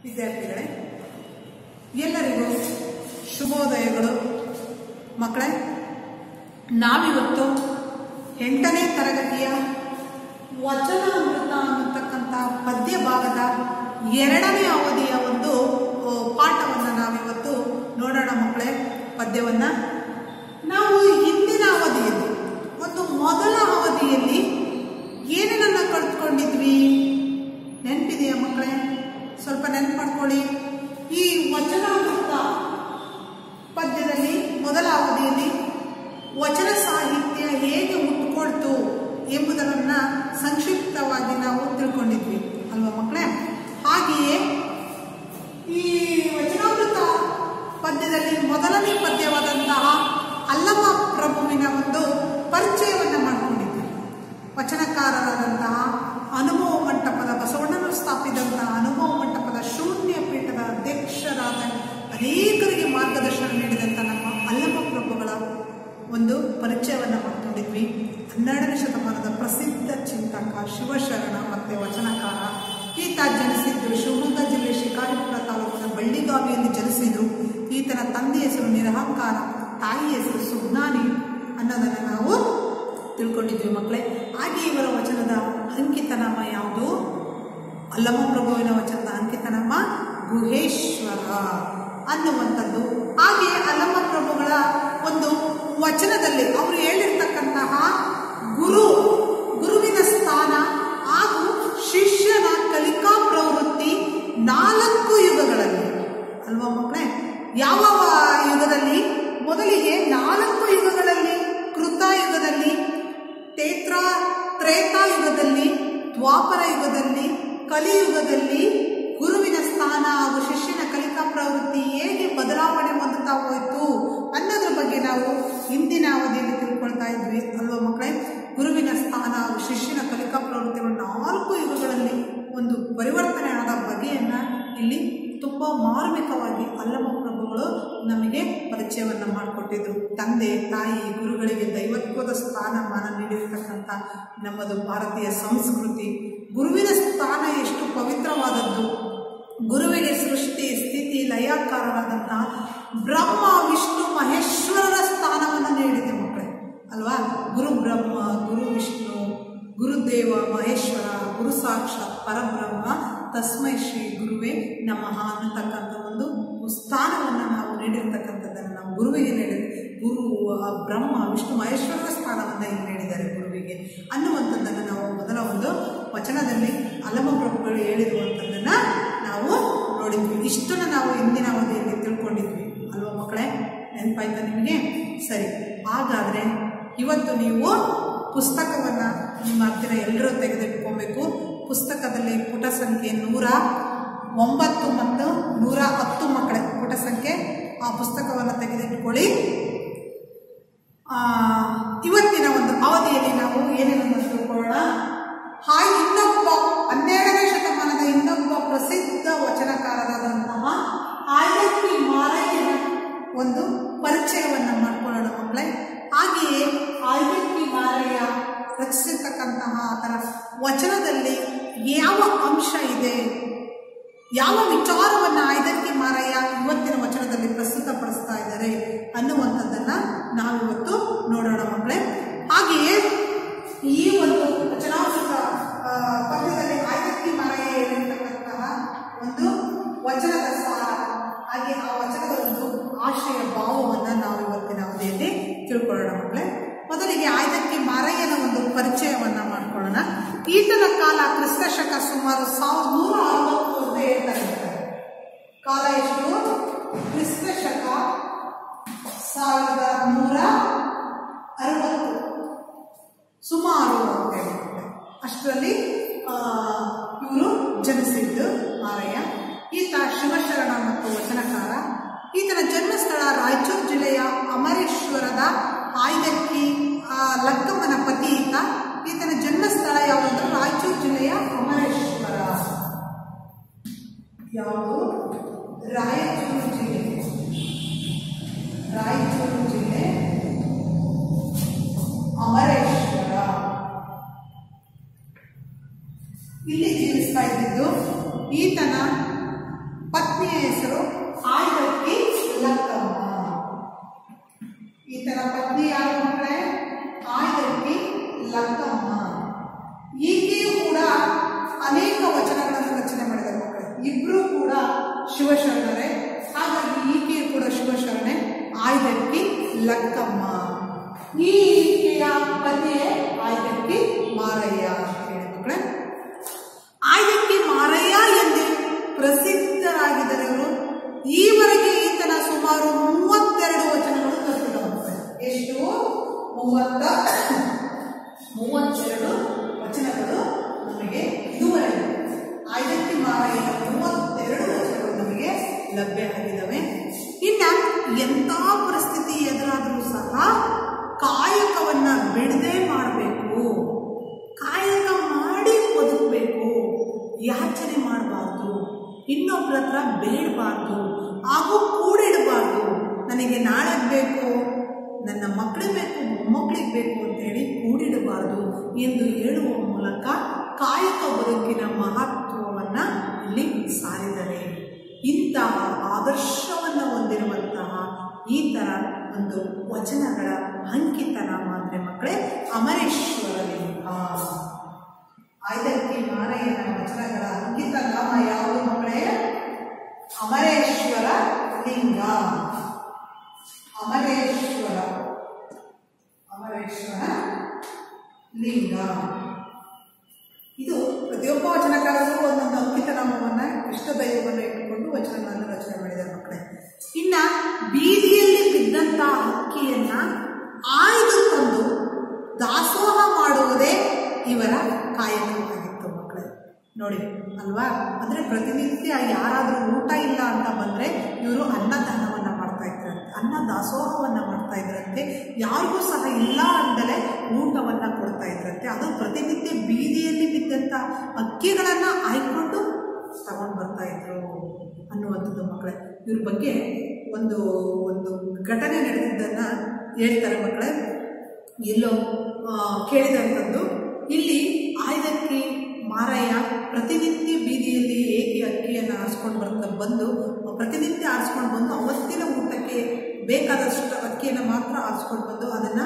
ವಿದ್ಯಾರ್ಥಿಗಳೇ, ಎಲ್ಲರಿಗೂ ಶುಭೋದಯಗಳು. ಮಕ್ಕಳೇ, ನಾವಿವತ್ತು 8ನೇ ತರಗತಿಯ ವಚನಾಮೃತ ಅನ್ನತಕ್ಕಂಥ ಪದ್ಯ ಭಾಗದ 2ನೇ ಅವಧಿಯ ಒಂದು ಪಾಠವನ್ನು ನಾವಿವತ್ತು ನೋಡೋಣ. ಮಕ್ಕಳೇ, ಪದ್ಯವನ್ನು ನಾವು ಹಿಂದಿನ ಅವಧಿಯಲ್ಲಿ ಒಂದು ಮೊದಲ ಅವಧಿಯಲ್ಲಿ ಏನನ್ನ ಕಲ್ತ್ಕೊಂಡಿದ್ವಿ ನೆನಪಿದೆಯಾ ಮಕ್ಕಳೇ? ಸ್ವಲ್ಪ ನೆನಪು ಮಾಡ್ಕೊಳ್ಳಿ. ಈ ವಚನಾಮೃತ ಪದ್ಯದಲ್ಲಿ ಮೊದಲ ಅವಧಿಯಲ್ಲಿ ವಚನ ಸಾಹಿತ್ಯ ಹೇಗೆ ಹುಟ್ಟುಕೊಳ್ತು ಎಂಬುದನ್ನು ಸಂಕ್ಷಿಪ್ತವಾಗಿ ನಾವು ತಿಳ್ಕೊಂಡಿದ್ವಿ ಅಲ್ವಾ ಮಕ್ಕಳೇ? ಹಾಗೆಯೇ ಈ ವಚನಾಮೃತ ಪದ್ಯದಲ್ಲಿ ಮೊದಲನೇ ಪದ್ಯವಾದಂತಹ ಅಲ್ಲಮ ಪ್ರಭುವಿನ ಒಂದು ಪರಿಚಯವನ್ನು ಮಾಡಿಕೊಂಡಿದ್ವಿ. ವಚನಕಾರರಾದಂತಹ ಅನುಭವ ಮಂಟಪದ ಬಸವಣ್ಣನವರು ಸ್ಥಾಪಿಸಿದಂತಹ ಅನುಭವ ಮಂಟಪದ ಶೂನ್ಯ ಪೀಠದ ಅಧ್ಯಕ್ಷರಾದ ಅನೇಕರಿಗೆ ಮಾರ್ಗದರ್ಶನ ನೀಡಿದಂಥ ನಮ್ಮ ಅಲ್ಲಮ ಪ್ರಭುಗಳ ಒಂದು ಪರಿಚಯವನ್ನು ಮಾಡಿಕೊಂಡಿದ್ವಿ. 12ನೇ ಶತಮಾನದ ಪ್ರಸಿದ್ಧ ಚಿಂತಕ, ಶಿವಶರಣ ಮತ್ತು ವಚನಕಾರ. ಈತ ಜನಿಸಿದ್ದು ಶಿವಮೊಗ್ಗ ಜಿಲ್ಲೆ ಶಿಕಾರಿಪುರ ತಾಲೂಕಿನ ಬಳ್ಳಿಗಾವಿಯಲ್ಲಿ ಜನಿಸಿದ್ರು. ಈತನ ತಂದೆ ಹೆಸರು ನಿರಹಂಕಾರ, ತಾಯಿ ಹೆಸರು ಸುಜ್ಞಾನಿ ಅನ್ನೋದನ್ನು ನಾವು ತಿಳ್ಕೊಂಡಿದ್ವಿ ಮಕ್ಕಳೇ. ಹಾಗೆ ಇವರ ವಚನದ ಅಂಕಿತನಾಮ ಯಾವುದು? ಅಲ್ಲಮ ಪ್ರಭುವಿನ ವಚನದ ಅಂಕಿತನಾಮ ಗುಹೇಶ್ವರ ಅನ್ನುವಂಥದ್ದು. ಹಾಗೆ ಅಲ್ಲಮ ಪ್ರಭುಗಳ ಒಂದು ವಚನದಲ್ಲಿ ಅವರು ಹೇಳಿರ್ತಕ್ಕಂತಹ ಗುರುವಿನ ಸ್ಥಾನ ಹಾಗೂ ಶಿಷ್ಯನ ಕಲಿಕಾ ಪ್ರವೃತ್ತಿ 4 ಯುಗಗಳಲ್ಲಿ ಅಲ್ವಾ ಮಕ್ಕಳೇ? ಯಾವ ಯುಗದಲ್ಲಿ? ಮೊದಲಿಗೆ 4 ಯುಗಗಳಲ್ಲಿ, ಕೃತಯುಗದಲ್ಲಿ, ತ್ರೇತಾಯುಗದಲ್ಲಿ, ದ್ವಾಪರ ಯುಗದಲ್ಲಿ, ಕಲಿಯುಗದಲ್ಲಿ ಗುರುವಿನ ಸ್ಥಾನ ಹಾಗೂ ಶಿಷ್ಯನ ಕಲಿಕಾ ಪ್ರವೃತ್ತಿ ಹೇಗೆ ಬದಲಾವಣೆ ಹೊಂದುತ್ತಾ ಹೋಯಿತು ಅನ್ನೋದ್ರ ಬಗ್ಗೆ ನಾವು ಹಿಂದಿನ ಅವಧಿಯಲ್ಲಿ ತಿಳ್ಕೊಳ್ತಾ ಇದ್ವಿ ಅಲ್ವಾ ಮಕ್ಕಳೇ? ಗುರುವಿನ ಸ್ಥಾನ ಹಾಗೂ ಶಿಷ್ಯನ ಕಲಿಕಾ ಪ್ರವೃತ್ತಿಗಳು 4 ಯುಗಗಳಲ್ಲಿ ಒಂದು ಪರಿವರ್ತನೆ ಆದ ಬಗೆಯನ್ನು ಇಲ್ಲಿ ತುಂಬ ಮಾರ್ಮಿಕವಾಗಿ ಅಲ್ಲಮ ಪ್ರಭುಗಳು ನಮಗೆ ಪರಿಚಯವನ್ನು ಮಾಡಿಕೊಟ್ಟಿದ್ರು. ತಂದೆ ತಾಯಿ ಗುರುಗಳಿಗೆ ದೈವತ್ವದ ಸ್ಥಾನಮಾನ ನೀಡಿರ್ತಕ್ಕಂಥ ನಮ್ಮದು ಭಾರತೀಯ ಸಂಸ್ಕೃತಿ. ಗುರುವಿನ ಸ್ಥಾನ ಎಷ್ಟು ಪವಿತ್ರವಾದದ್ದು. ಗುರುವಿಗೆ ಸೃಷ್ಟಿ ಸ್ಥಿತಿ ಲಯಕಾರರಾದಂತಹ ಬ್ರಹ್ಮ ವಿಷ್ಣು ಮಹೇಶ್ವರರ ಸ್ಥಾನವನ್ನು ನೀಡಿದೆ ಮಕ್ಕಳೇ ಅಲ್ವಾ? ಗುರು ಬ್ರಹ್ಮ, ಗುರು ವಿಷ್ಣು, ಗುರುದೇವ ಮಹೇಶ್ವರ, ಗುರು ಸಾಕ್ಷಾತ್ ಪರಬ್ರಹ್ಮ, ತಸ್ಮೈ ಶ್ರೀ ಗುರುವೇ ನಮಃ ಅನ್ನತಕ್ಕಂಥ ಒಂದು ಸ್ಥಾನವನ್ನು ನಾವು ನೀಡಿರ್ತಕ್ಕಂಥದ್ದನ್ನು ನಾವು ಗುರುವಿಗೆ ನೀಡಿದ್ವಿ. ಗುರು ಬ್ರಹ್ಮ ವಿಷ್ಣು ಮಹೇಶ್ವರರ ಸ್ಥಾನವನ್ನು ಇಲ್ಲಿ ನೀಡಿದ್ದಾರೆ ಗುರುವಿಗೆ ಅನ್ನುವಂಥದ್ದನ್ನು ನಾವು ಮೊದಲ ಒಂದು ವಚನದಲ್ಲಿ ಅಲ್ಲಮ ಪ್ರಭುಗಳು ಹೇಳಿರುವಂಥದ್ದನ್ನು ನಾವು ನೋಡಿದ್ವಿ. ಇಷ್ಟನ್ನು ನಾವು ಹಿಂದಿನ ಅವಧಿಯಲ್ಲಿ ತಿಳ್ಕೊಂಡಿದ್ವಿ ಅಲ್ವಾ ಮಕ್ಕಳೇ? ನೆನಪಾಯ್ತಾ ನಿಮಗೆ? ಸರಿ, ಹಾಗಾದರೆ ಇವತ್ತು ನೀವು ಪುಸ್ತಕವನ್ನು ನಿಮ್ಮ ಹತ್ತಿರ ಎಲ್ಲರೂ ತೆಗೆದಿಟ್ಕೊಬೇಕು. ಪುಸ್ತಕದಲ್ಲಿ ಪುಟ ಸಂಖ್ಯೆ 109 ಮತ್ತು 110 ಮಕ್ಕಳೇ ಪುಟ ಸಂಖ್ಯೆ. ಆ ಪುಸ್ತಕವನ್ನು ತೆಗೆದಿಟ್ಕೊಳ್ಳಿ. ಇವತ್ತಿನ ಒಂದು ಅವಧಿಯಲ್ಲಿ ನಾವು ಏನೇನನ್ನು ತಿಳ್ಕೊಳ್ಳೋಣ? ಇನ್ನೊಬ್ಬ 12ನೇ ಶತಮಾನದ ಇನ್ನೊಬ್ಬ ಪ್ರಸಿದ್ಧ ವಚನಕಾರರಾದಂತಹ ಆಯ್ದಕ್ಕಿ ಮಾರಯ್ಯನ ಒಂದು ಪರಿಚಯವನ್ನು ಮಾಡಿಕೊಳ್ಳೋಣ ಮಕ್ಕಳೇ. ಹಾಗೆಯೇ ಆಯ್ದಕ್ಕಿ ಮಾರಯ್ಯ ರಚಿಸಿರ್ತಕ್ಕಂತಹ ಅದರ ವಚನದಲ್ಲಿ ಯಾವ ಅಂಶ ಇದೆ, ಯಾವ ವಿಚಾರವನ್ನು ಆಯ್ದಕ್ಕಿ ಮಾರಯ್ಯ ಇವತ್ತಿನ ವಚನದಲ್ಲಿ ಪ್ರಸ್ತುತಪಡಿಸ್ತಾ ಇದ್ದಾರೆ ಅನ್ನುವಂಥದ್ದನ್ನು ನಾವಿವತ್ತು ನೋಡೋಣ ಮಕ್ಕಳೇ. ಹಾಗೆಯೇ ಈ ಒಂದು ವಚನಾಮೃತ ಪದ್ಯದಲ್ಲಿ ಆಯ್ದಕ್ಕಿ ಮಾರಯ್ಯ ಹೇಳಿರ್ತಕ್ಕಂತಹ ಒಂದು ವಚನದ ಸಾರ ಹಾಗೆ ಆ ವಚನದ ಒಂದು ಆಶಯ ಭಾವವನ್ನು ನಾವು ಇವತ್ತಿನ ಅವಧಿಯಲ್ಲಿ ತಿಳ್ಕೊಳ್ಳೋಣ ಮಕ್ಕಳೇ. ಮೊದಲಿಗೆ ಆಯ್ದಕ್ಕಿ ಮಾರಯ್ಯನ ಒಂದು ಪರಿಚಯವನ್ನು ಮಾಡಿಕೊಳ್ಳೋಣ. ಈತನ ಕಾಲ ಕ್ರಿಸ್ತಶಕ ಸುಮಾರು 1160 ಅಂತ ಹೇಳ್ತಾರೆ. ಕಾಲ ಎಷ್ಟು? ಕ್ರಿಸ್ತಶಕ 1160 ಸುಮಾರು ಅಂತ ಹೇಳ್ತಾರೆ. ಅಷ್ಟರಲ್ಲಿ ಇವರು ಜನಿಸಿದ್ದು ಮಾರಯ್ಯ. ಈತ ಶಿವಶರಣ ಮತ್ತು ವಚನಕಾರ. ಈತನ ಜನ್ಮಸ್ಥಳ ರಾಯಚೂರು ಜಿಲ್ಲೆಯ ಅಮರೇಶ್ವರದ ಆಯ್ದಕ್ಕಿ ಲಕ್ಕಮ್ಮನ ಪತಿ ಈತ. ಈತನ ಜನ್ಮಸ್ಥಳ ಯಾವುದಂದ್ರೆ ರಾಯಚೂರು ಜಿಲ್ಲೆಯ ಅಮರೇಶ್ವರ. ಯಾವುದು? ರಾಯಚೂರು ಜಿಲ್ಲೆ ಅಮರೇಶ್ವರ. ಇಲ್ಲಿ ಜೀವಿಸ್ತಾ ಇದ್ದಿದ್ದು. ಈತನ ಪತ್ನಿಯ ಹೆಸರು ಆಯ್ದಕ್ಕಿ ಲಕ್ಕಮ್ಮ. ಈತನ ಪತ್ನಿ ಯಾರು ಮಕ್ಕಳೇ? ಆಯ್ದಕ್ಕಿ ಲಕ್ಕಮ್ಮ. ಈಕೆಯೂ ಕೂಡ ಅನೇಕ ವಚನಗಳನ್ನು ರಚನೆ ಮಾಡಿದ್ದಾರೆ ಮಕ್ಕಳೇ. ಇಬ್ರು ಕೂಡ ಶಿವಶರಣರೇ. ಹಾಗಾಗಿ ಈಕೆಯೂ ಕೂಡ ಶಿವಶರಣೆ, ಆಯ್ದಕ್ಕಿ ಲಕ್ಕಮ್ಮ. ಈಕೆಯ ಪತಿಯೇ ಆಯ್ದಕ್ಕಿ ಮಾರಯ್ಯ ಅಂತ ಹೇಳಿ ಮಕ್ಕಳೇ. ಆಯ್ದಕ್ಕಿ ಮಾರಯ್ಯ ಎಂದೇ ಪ್ರಸಿದ್ಧರಾಗಿದ್ದಾರೆ ಇವರು. ಈವರೆಗೆ ಈತನ ಸುಮಾರು 32 ವಚನಗಳು ದೊರೆತಿವೆ. ಎಷ್ಟು? 32 ವಚನಗಳು ನಮಗೆ ಇದುವರೆಗೆ ಆಯ್ದಕ್ಕಿ ಮಾರಯ್ಯ 32 ವಚನಗಳು ನಮಗೆ ಲಭ್ಯ ಆಗಿದ್ದಾವೆ. ಇನ್ನ ಎಂಥ ಪರಿಸ್ಥಿತಿ ಎದುರಾದರೂ ಸಹ ಕಾಯಕವನ್ನ ಬಿಡದೆ ಮಾಡಬೇಕು, ಕಾಯಕ ಮಾಡಿ ಬದುಕಬೇಕು, ಯಾಚನೆ ಮಾಡಬಾರ್ದು, ಇನ್ನೊಬ್ಬರ ಹತ್ರ ಬೇಡಬಾರ್ದು, ಹಾಗೂ ಕೂಡಿಡಬಾರ್ದು. ನನಗೆ ನಾಳೆ ಬೇಕು, ನನ್ನ ಮಕ್ಕಳಿಗೆ ಬೇಕು, ಮೊಮ್ಮಕ್ಕಳಿಗೆ ಬೇಕು ಅಂತೇಳಿ ಕೂಡಿಡಬಾರ್ದು ಎಂದು ಹೇಳುವ ಮೂಲಕ ಕಾಯಕ ಬದುಕಿನ ಮಹತ್ವವನ್ನು ಇಲ್ಲಿ ಸಾರಿದ್ದಾರೆ. ಇಂತಹ ಆದರ್ಶವನ್ನು ಹೊಂದಿರುವಂತಹ ಈ ಥರ ಒಂದು ವಚನಗಳ ಅಂಕಿತನಾಮ ಅಂದರೆ ಮಕ್ಕಳೇ ಅಮರೇಶ್ವರ ಲಿಂಗ. ಆಯ್ದಕ್ಕಿ ಮಾರಯ್ಯನ ವಚನಗಳ ಅಂಕಿತನಾಮ ಯಾವುದು ಮಕ್ಕಳೇ? ಅಮರೇಶ್ವರ ಲಿಂಗ. ಅಮರೇಶ್ವರ ಲಿಂಗ. ಇದು ಪ್ರತಿಯೊಬ್ಬ ವಚನಕಾರರು ಒಂದೊಂದು ಅಂಕಿತನಾಮವನ್ನು ಇಷ್ಟದೈವವನ್ನು ಇಟ್ಟುಕೊಂಡು ವಚನಗಳನ್ನು ರಚನೆ ಮಾಡಿದ್ದಾರೆ ಮಕ್ಕಳೇ. ಇನ್ನ ಬೀದಿಯಲ್ಲಿ ಬಿದ್ದಂತಹ ಹಕ್ಕಿಯನ್ನ ಆಯ್ದು ತಂದು ದಾಸೋಹ ಮಾಡುವುದೇ ಇವರ ಕಾಯಕವಾಗಿತ್ತು ಮಕ್ಕಳೇ. ನೋಡಿ ಅಲ್ವಾ? ಅಂದರೆ ಪ್ರತಿನಿತ್ಯ ಯಾರಾದರೂ ಊಟ ಇಲ್ಲ ಅಂತ ಬಂದರೆ ಇವರು ಅನ್ನದಾನವನ್ನು ಮಾಡ್ತಾ ಇದ್ರಂತೆ, ಅನ್ನ ದಾಸೋಹವನ್ನು ಮಾಡ್ತಾ ಇದ್ರಂತೆ. ಯಾರಿಗೂ ಸಹ ಇಲ್ಲ ಅಂದಲೇ ಊಟವನ್ನು ಕೊಡ್ತಾ ಇದ್ರಂತೆ. ಅದು ಪ್ರತಿನಿತ್ಯ ಬೀದಿಯಲ್ಲಿ ಬಿದ್ದಂಥ ಅಕ್ಕಿಗಳನ್ನು ಆಯ್ಕೊಂಡು ತಗೊಂಡು ಬರ್ತಾ ಇದ್ರು ಅನ್ನುವಂಥದ್ದು ಮಕ್ಕಳೇ. ಇವ್ರ ಬಗ್ಗೆ ಒಂದು ಒಂದು ಘಟನೆ ನಡೆದಿದ್ದನ್ನು ಹೇಳ್ತಾರೆ ಮಕ್ಕಳೇ. ಎಲ್ಲೋ ಕೇಳಿದಂಥದ್ದು, ಇಲ್ಲಿ ಆಯ್ದಕ್ಕಿ ಮಾರಯ್ಯ ಪ್ರತಿನಿತ್ಯ ಬೀದಿಯಲ್ಲಿ ಏಕೆ ಅಕ್ಕಿಯನ್ನು ಆರಿಸ್ಕೊಂಡು ಬಂದು ಪ್ರತಿನಿತ್ಯ ಆರಿಸ್ಕೊಂಡು ಬಂದು ಅವತ್ತಿನ ಊಟಕ್ಕೆ ಬೇಕಾದಷ್ಟು ಅಕ್ಕಿಯನ್ನು ಮಾತ್ರ ಆರಿಸ್ಕೊಂಡು ಬಂದು ಅದನ್ನು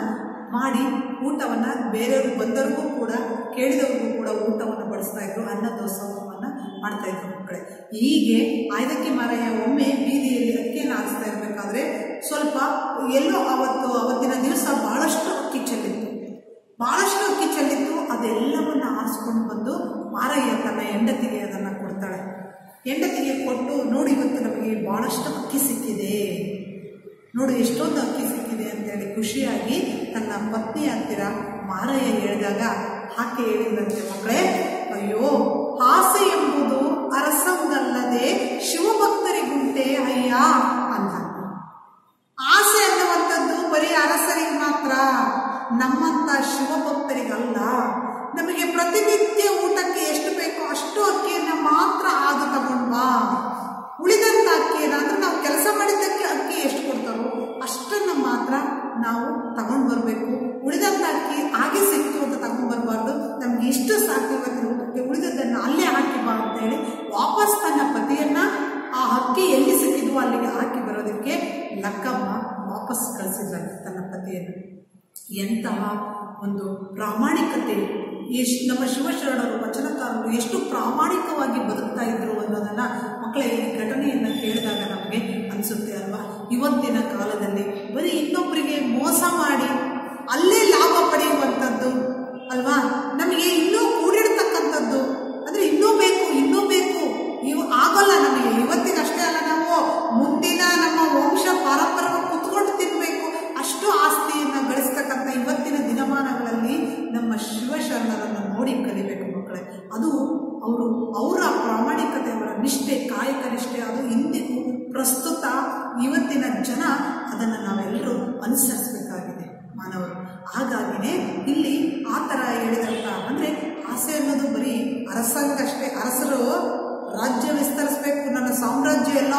ಮಾಡಿ ಊಟವನ್ನು ಬೇರೆಯವ್ರಿಗೆ ಬಂದವ್ರಿಗೂ ಕೂಡ ಕೇಳಿದವ್ರಿಗೂ ಕೂಡ ಊಟವನ್ನು ಬಡಿಸ್ತಾ ಇದ್ರು, ಅನ್ನ ದಾಸೋಹವನ್ನು ಮಾಡ್ತಾ ಇದ್ರು ಮಕ್ಕಳೇ. ಹೀಗೆ ಆಯ್ದಕ್ಕಿ ಮಾರಯ್ಯ ಒಮ್ಮೆ ಬೀದಿಯಲ್ಲಿ ಅಕ್ಕಿಯನ್ನು ಆರಿಸ್ತಾ ಇರಬೇಕಾದ್ರೆ ಸ್ವಲ್ಪ ಎಲ್ಲೋ ಅವತ್ತಿನ ದಿವಸ ಬಹಳಷ್ಟು ಅಕ್ಕಿ ಚೆಲ್ಲಿತ್ತು. ಅದೆಲ್ಲವನ್ನು ಆರಿಸ್ಕೊಂಡು ಬಂದು ಮಾರಯ್ಯ ತನ್ನ ಹೆಂಡತಿಗೆ ಅದನ್ನು ಕೊಡ್ತಾಳೆ. ಹೆಂಡತಿಗೆ ಕೊಟ್ಟು, ನೋಡಿ ಇವತ್ತು ನಮಗೆ ಭಾಳಷ್ಟು ಅಕ್ಕಿ ಸಿಕ್ಕಿದೆ, ನೋಡಿ ಎಷ್ಟೊಂದು ಅಕ್ಕಿ ಸಿಕ್ಕಿದೆ ಅಂತೇಳಿ ಖುಷಿಯಾಗಿ ತನ್ನ ಪತ್ನಿ ಹತ್ತಿರ ಮಾರಯ್ಯ ಹೇಳಿದಾಗ ಆಕೆ ಹೇಳಿದಂತೆ ಮಕ್ಕಳೇ, ಅಯ್ಯೋ ಆಸೆ ಎಂಬುದು ಅರಸಂಗಲ್ಲದೆ ಶಿವಭಕ್ತರಿಗುಂಟೆ ಅಯ್ಯ ಅಂತ. ಆಸೆ ಅನ್ನುವಂಥದ್ದು ಬರೀ ಅರಸರಿಗೆ ಮಾತ್ರ, ನಮ್ಮಂಥ ಶಿವಭಕ್ತರಿಗಲ್ಲ. ನಮಗೆ ಪ್ರತಿನಿತ್ಯ ಊಟಕ್ಕೆ ಎಷ್ಟು ಬೇಕೋ ಅಷ್ಟು ಅಕ್ಕಿಯನ್ನು ಮಾತ್ರ ಆದು ತಗೊಂಡ್ವಾ, ಉಳಿದಂಥ ಅಕ್ಕಿಯನ್ನು ಅಂದರೆ ನಾವು ಕೆಲಸ ಮಾಡಿದ್ದಕ್ಕೆ ಅಕ್ಕಿ ಎಷ್ಟು ಕೊಡ್ತಾರೋ ಅಷ್ಟನ್ನು ಮಾತ್ರ ನಾವು ತಗೊಂಡು ಬರಬೇಕು. ಉಳಿದಂಥ ಅಕ್ಕಿ ಹಾಗೆ ಸಿಕ್ತು ಅಂತ ತಗೊಂಡ್ಬರ್ಬಾರ್ದು. ನಮ್ಗೆ ಇಷ್ಟು ಸಾಕು ಇವತ್ತು ಊಟಕ್ಕೆ, ಉಳಿದದ್ದನ್ನು ಅಲ್ಲೇ ಹಾಕಿ ಬಾ ಅಂತೇಳಿ ವಾಪಸ್ ತನ್ನ ಪತಿಯನ್ನು ಆ ಅಕ್ಕಿ ಎಲ್ಲಿ ಸಿಕ್ಕಿದ್ವು ಅಲ್ಲಿಗೆ ಹಾಕಿ ಬರೋದಕ್ಕೆ ಲಕ್ಕಮ್ಮ ವಾಪಸ್ ಕಳಿಸಿದ್ದಾರೆ ತನ್ನ ಪತಿಯನ್ನು. ಎಂತಹ ಒಂದು ಪ್ರಾಮಾಣಿಕತೆ! ಎಷ್ಟು ನಮ್ಮ ಶಿವಶರಣರು ವಚನಕಾರರು ಎಷ್ಟು ಪ್ರಾಮಾಣಿಕವಾಗಿ ಬದುಕ್ತಾ ಇದ್ರು ಅನ್ನೋದನ್ನು ಮಕ್ಕಳೇ ಈ ಘಟನೆಯನ್ನು ಕೇಳಿದಾಗ ನಮಗೆ ಅನಿಸುತ್ತೆ ಅಲ್ವಾ? ಇವತ್ತಿನ ಕಾಲದಲ್ಲಿ ಬರೀ ಇನ್ನೊಬ್ಬರಿಗೆ ಮೋಸ ಮಾಡಿ ಅಲ್ಲೇ ಲಾಭ ಪಡೆಯುವಂಥದ್ದು ಅಲ್ವಾ? ನಮಗೆ ಇನ್ನೂ ಕೂಡಿಡ್ತಕ್ಕಂಥದ್ದು ಅಂದರೆ ಇನ್ನೂ ಬೇಕು ಇವು ಆಗಲ್ಲ ನಮಗೆ. ಇವತ್ತಿಗಷ್ಟೇ ಅಲ್ಲ, ನಾವು ಮುಂದಿನ ನಮ್ಮ ವಂಶ ಪಾರಂಪರ್ಯವಾಗಿ ಕುತ್ಕೊಂಡು ತಿನ್ನಬೇಕು ಅಷ್ಟು ಆಸ್ತಿಯನ್ನು ಗಳಿಸ್ತಕ್ಕಂಥ ಇವತ್ತಿನ ದಿನಮಾನಗಳಲ್ಲಿ ನಮ್ಮ ಶಿವಶರಣರನ್ನು ನೋಡಿ ಕಲಿಬೇಕು ಮಕ್ಕಳೇ. ಅದು ಅವರ ಪ್ರಾಮಾಣಿಕತೆ, ಅವರ ನಿಷ್ಠೆ, ಕಾಯಕ ನಿಷ್ಠೆ ಅದು ಇಂದಿಗೂ ಪ್ರಸ್ತುತ ಇವತ್ತಿನ ಜನ ಅದನ್ನು ನಾವೆಲ್ಲರೂ ಅನುಸರಿಸಬೇಕಾಗಿದೆ ಮಾನವರು. ಹಾಗಾಗಿನೇ ಇಲ್ಲಿ ಆ ಥರ ಹೇಳಿದಂಥ ಅಂದರೆ ಆಸೆ ಅನ್ನೋದು ಬರೀ ಅರಸಂಗಷ್ಟೇ. ಅರಸರು ರಾಜ್ಯ ವಿಸ್ತರಿಸಬೇಕು, ನನ್ನ ಸಾಮ್ರಾಜ್ಯ ಎಲ್ಲ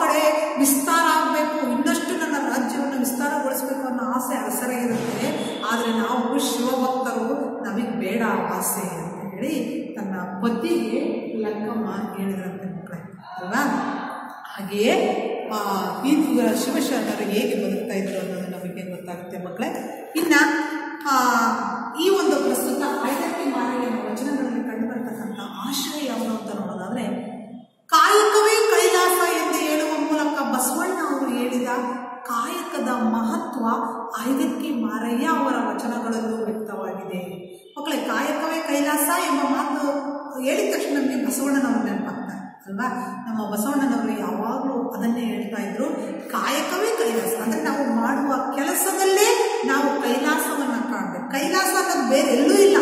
ಕಡೆ ವಿಸ್ತಾರ ಆಗಬೇಕು, ಇನ್ನಷ್ಟು ನನ್ನ ರಾಜ್ಯವನ್ನು ವಿಸ್ತಾರಗೊಳಿಸಬೇಕು ಅನ್ನೋ ಆಸೆ ಅರಸರೇ ಇರುತ್ತೆ. ಆದರೆ ನಾವು ಶಿವಭಕ್ತರು ನಮಗೆ ಬೇಡ ಆಸೆ ಅಂತ ಹೇಳಿ ತನ್ನ ಪತಿಗೆ ಲಕ್ಕಮ್ಮ ಹೇಳಿದ್ರಂತೆ ಮಕ್ಕಳೇ ಅಲ್ವಾ? ಹಾಗೆಯೇ ಈ ಶಿವಶರಣರು ಹೇಗೆ ಬದುಕ್ತಾ ಇದ್ರು ಅನ್ನೋದು ನಮಗೆ ಗೊತ್ತಾಗುತ್ತೆ ಮಕ್ಕಳೇ. ಇನ್ನು ಈ ಒಂದು ಪ್ರಸ್ತುತ ಐದಕ್ಕೆ ಮಾರೆಯ ವಚನಗಳಲ್ಲಿ ಕಂಡುಬರ್ತಕ್ಕಂಥ ಆಶ್ರಯ ಯಾವುದು ಅಂತ ನೋಡೋದಾದ್ರೆ, ಕಾಯಕವೇ ಕೈಲಾಸ ಎಂದು ಹೇಳುವ ಮೂಲಕ ಬಸವಣ್ಣ ಅವರು ಹೇಳಿದ ಕಾಯಕದ ಮಹತ್ವ ಐದಕ್ಕೆ ಮಾರಯ್ಯ ಅವರ ವಚನಗಳಲ್ಲೂ ವ್ಯಕ್ತವಾಗಿದೆ. ಮಕ್ಕಳೇ, ಕಾಯಕವೇ ಕೈಲಾಸ ಎಂಬ ಮಾತು ಹೇಳಿದ ತಕ್ಷಣ ನಮಗೆ ಬಸವಣ್ಣನವರು ನೆನಪಾಗ್ತಾರೆ ಅಲ್ವಾ. ನಮ್ಮ ಬಸವಣ್ಣನವರು ಯಾವಾಗಲೂ ಅದನ್ನೇ ಹೇಳ್ತಾ ಇದ್ರು, ಕಾಯಕವೇ ಕೈಲಾಸ ಅಂದ್ರೆ ನಾವು ಮಾಡುವ ಕೆಲಸದಲ್ಲೇ ನಾವು ಕೈಲಾಸವನ್ನ ಕಾಣಬೇಕು. ಕೈಲಾಸ ಅನ್ನೋದು ಬೇರೆ ಎಲ್ಲೂ ಇಲ್ಲ,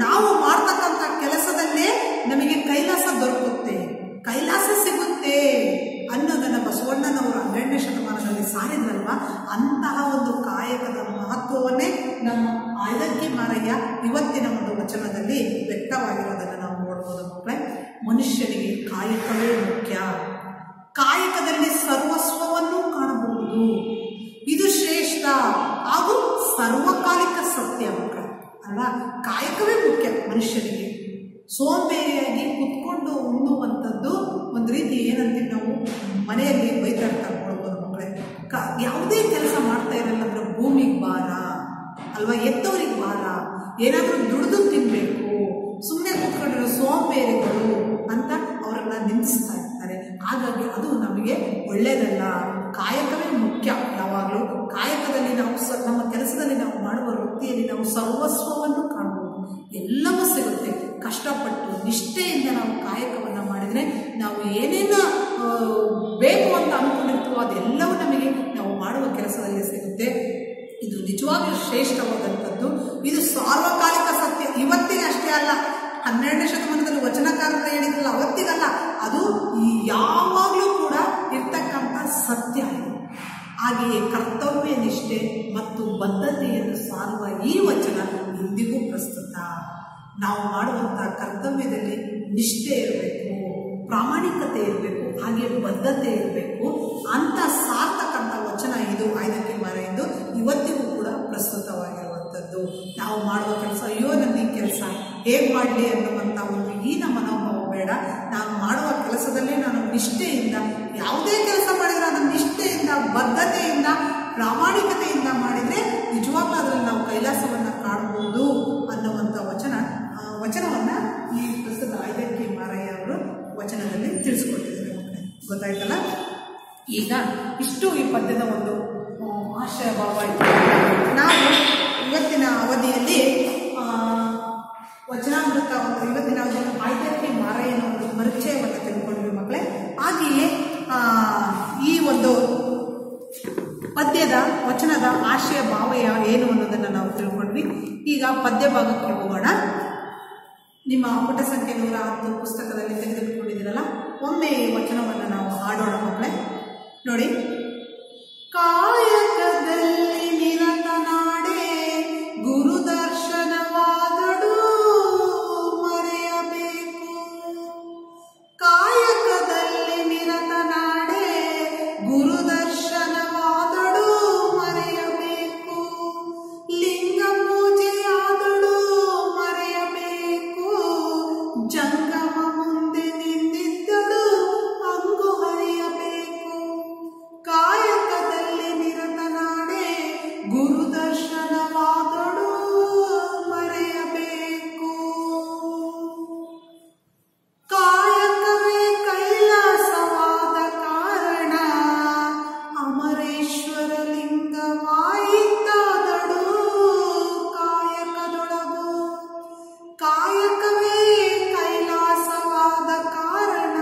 ನಾವು ಮಾಡ್ತಕ್ಕಂಥ ಕೆಲಸದಲ್ಲೇ ನಮಗೆ ಕೈಲಾಸ ದೊರಕುತ್ತೆ, ಕೈಲಾಸ ಸಿಗುತ್ತೆ ಅನ್ನೋದನ್ನ ಬಸವಣ್ಣನವರು 12ನೇ ಶತಮಾನದಲ್ಲಿ ಸಾರಿದ್ರಲ್ವಾ. ಅಂತಹ ಒಂದು ಕಾಯಕದ ಮಹತ್ವವನ್ನೇ ನಮ್ಮ ಐದಕ್ಕೆ ಮಾರಯ್ಯ ಇವತ್ತಿನ ಒಂದು ವಚನದಲ್ಲಿ ವ್ಯಕ್ತವಾಗಿರೋದನ್ನು ನಾವು ನೋಡ್ಬೋದು ಮಕ್ಕಳೇ. ಮನುಷ್ಯನಿಗೆ ಕಾಯಕವೇ ಮುಖ್ಯ, ಕಾಯಕದಲ್ಲಿ ಸರ್ವಸ್ವವನ್ನು ಕಾಣಬಹುದು, ಇದು ಶ್ರೇಷ್ಠ ಹಾಗೂ ಸರ್ವಕಾಲಿಕ ಸತ್ಯ ಮಕ್ಕಳೇ ಅಲ್ವಾ. ಕಾಯಕವೇ ಮುಖ್ಯ ಮನುಷ್ಯನಿಗೆ. ಸೋಂಬೇರಿಯಾಗಿ ಕುತ್ಕೊಂಡು ಉಣ್ಣುವಂಥದ್ದು ಒಂದು ರೀತಿ ಏನಂತೀವಿ ನಾವು ಮನೆಯಲ್ಲಿ ಬೈತಾಡ್ತಾ ಕೊಡ್ಬೋದು ಮಕ್ಕಳೇ. ಯಾವುದೇ ಕೆಲಸ ಮಾಡ್ತಾ ಇರಲ್ಲ ಅಂದ್ರೆ ಭೂಮಿಗೆ ಭಾರ ಅಲ್ವಾ, ಎತ್ತವರಿಗೆ ಭಾರ, ಏನಾದರೂ ದುಡಿದು ತಿನ್ಬೇಕು, ಸುಮ್ಮನೆ ಕೂತ್ಕೊಂಡಿರೋ ಸೋಂಬೇರಿಗಳು ಅಂತ ಅವರನ್ನ ನಿಂದಿಸ್ತಾ ಇರ್ತಾರೆ. ಹಾಗಾಗಿ ಅದು ನಮಗೆ ಒಳ್ಳೆಯದಲ್ಲ. ಕಾಯಕವೇ ಮುಖ್ಯ. ಯಾವಾಗಲೂ ಕಾಯಕದಲ್ಲಿ ನಾವು ನಮ್ಮ ಕೆಲಸದಲ್ಲಿ ನಾವು ಮಾಡುವ ವೃತ್ತಿಯಲ್ಲಿ ನಾವು ಸರ್ವಸ್ವವನ್ನು ಕಾಣಬಹುದು, ಎಲ್ಲವೂ ಸಿಗುತ್ತೆ. ಕಷ್ಟಪಟ್ಟು ನಿಷ್ಠೆಯಿಂದ ನಾವು ಕಾಯಕವನ್ನು ಮಾಡಿದರೆ ನಾವು ಏನೇನು ಬೇಕು ಅಂತ ಅಂದ್ಕೊಂಡಿರ್ತೀವೋ ಅದೆಲ್ಲವೂ ನಮಗೆ ನಾವು ಮಾಡುವ ಕೆಲಸದಲ್ಲಿ ಸಿಗುತ್ತೆ. ಇದು ನಿಜವಾಗ್ಲೂ ಶ್ರೇಷ್ಠವಾದಂಥದ್ದು. ಇದು ಸಾರ್ವಕಾಲಿಕ ಸತ್ಯ. ಇವತ್ತಿಗೆ ಅಷ್ಟೇ ಅಲ್ಲ, 12ನೇ ಶತಮಾನದಲ್ಲಿ ವಚನಕಾರರು ಹೇಳಿದ್ರಲ್ಲ ಅವತ್ತಿಗಲ್ಲ, ಅದು ಯಾವಾಗಲೂ ಕೂಡ ಇರ್ತಕ್ಕಂಥ ಸತ್ಯ. ಹಾಗೆಯೇ ಕರ್ತವ್ಯ ನಿಷ್ಠೆ ಮತ್ತು ಬದ್ಧತೆಯನ್ನು ಸಾರುವ ಈ ವಚನ ಇಂದಿಗೂ ಪ್ರಸ್ತುತ. ನಾವು ಮಾಡುವಂಥ ಕರ್ತವ್ಯದಲ್ಲಿ ನಿಷ್ಠೆ ಇರಬೇಕು, ಪ್ರಾಮಾಣಿಕತೆ ಇರಬೇಕು, ಹಾಗೆ ಬದ್ಧತೆ ಇರಬೇಕು ಅಂತ ಸಾರ್ತಕ್ಕಂಥ ವಚನ ಇದು ಐದಕ್ಕೆ ಮಾರಯ್ಯಂದು ಇವತ್ತಿಗೂ ಕೂಡ ಪ್ರಸ್ತುತವಾಗಿರುವಂಥದ್ದು. ನಾವು ಮಾಡುವ ಕೆಲಸ, ಅಯ್ಯೋ ನನ್ನ ಈ ಕೆಲಸ ಹೇಗೆ ಮಾಡಲಿ ಅನ್ನುವಂಥ ಒಂದು ಈನ ಮನೋಭಾವ ಬೇಡ. ನಾನು ಮಾಡುವ ಕೆಲಸದಲ್ಲೇ ನಾನು ನಿಷ್ಠೆಯಿಂದ, ಯಾವುದೇ ಕೆಲಸ ಮಾಡಿದ್ರೆ ಅದನ್ನು ನಿಷ್ಠೆಯಿಂದ, ಬದ್ಧತೆಯಿಂದ, ಪ್ರಾಮಾಣಿಕತೆಯಿಂದ ಮಾಡಿದರೆ ನಿಜವಾಗ್ಲೂ ಅದರಲ್ಲಿ ನಾವು ಕೈಲಾಸವನ್ನು ಕಾಣಬಹುದು ಅನ್ನುವಂಥ ವಚನವನ್ನು ಈ ಪ್ರಸ್ತುತ ಐದಕ್ಕೆ ಮಾರಯ್ಯ ಅವರು ವಚನದಲ್ಲಿ ತಿಳಿಸ್ಕೊಟ್ಟಿದ್ದಾರೆ. ಗೊತ್ತಾಯ್ತಲ್ಲ. ಈಗ ಇಷ್ಟು ಈ ಪದ್ಯದ ಒಂದು ಆಶಯ ಭಾವ ಇತ್ತು. ನಾವು ಇವತ್ತಿನ ಅವಧಿಯಲ್ಲಿ ವಚನಾಮೃತ ಇವತ್ತಿನ ಐದಕ್ಕೆ ಮಾರಯ್ಯನ ಒಂದು ಪರಿಚಯವನ್ನು ತಿಳ್ಕೊಂಡ್ವಿ ಮಕ್ಕಳೇ. ಹಾಗೆಯೇ ಈ ಒಂದು ಪದ್ಯದ ವಚನದ ಆಶಯ ಭಾವ ಏನು ಅನ್ನೋದನ್ನು ನಾವು ತಿಳ್ಕೊಂಡ್ವಿ. ಈಗ ಪದ್ಯ ಭಾಗಕ್ಕೆ ಹೋಗೋಣ. ನಿಮ್ಮ ಪುಟ ಸಂಖ್ಯೆ 110 ಪುಸ್ತಕದಲ್ಲಿ ತೆಗೆದುಕೊಂಡಿದ್ದೀರಲ್ಲ, ಒಮ್ಮೆ ಈ ವಚನವನ್ನು ನಾವು ಹಾಡೋಣ ಮಕ್ಕಳೇ. ನೋಡಿ, ಕಾಯಕದಲ್ಲಿ ನಿರತನಾಡೆ ಗುರುದರ್ಶನವಾದಡು ಮರೆಯಬೇಕು. ಕಾಯಕದಲ್ಲಿ ನಿರತನಾಡೆ ಗುರುದರ್ಶನವಾದಡು ಮರೆಯಬೇಕು. ಲಿಂಗ ಪೂಜೆಯಾದಡು ಮರೆಯಬೇಕು. ಜಂಗಮ ಮುಂದೆ ನಿಂದಿದ್ದಳು ಅಂಗು ಹರಿಯಬೇಕು. ಕಾಯಕದಲ್ಲಿ ನಿರತನಾಡೆ ಗುರುದರ್ಶನವಾದಳು ಮರೆಯಬೇಕು. ಕಾಯಕವೇ ಕೈಲಾಸವಾದ ಕಾರಣ ಅಮರೇಶ್ವರ ಲಿಂಗವಾಯಿತಾದಳು ಕಾಯಕದೊಳಗು. ಕಾಯಕವೇ ಕೈಲಾಸವಾದ ಕಾರಣ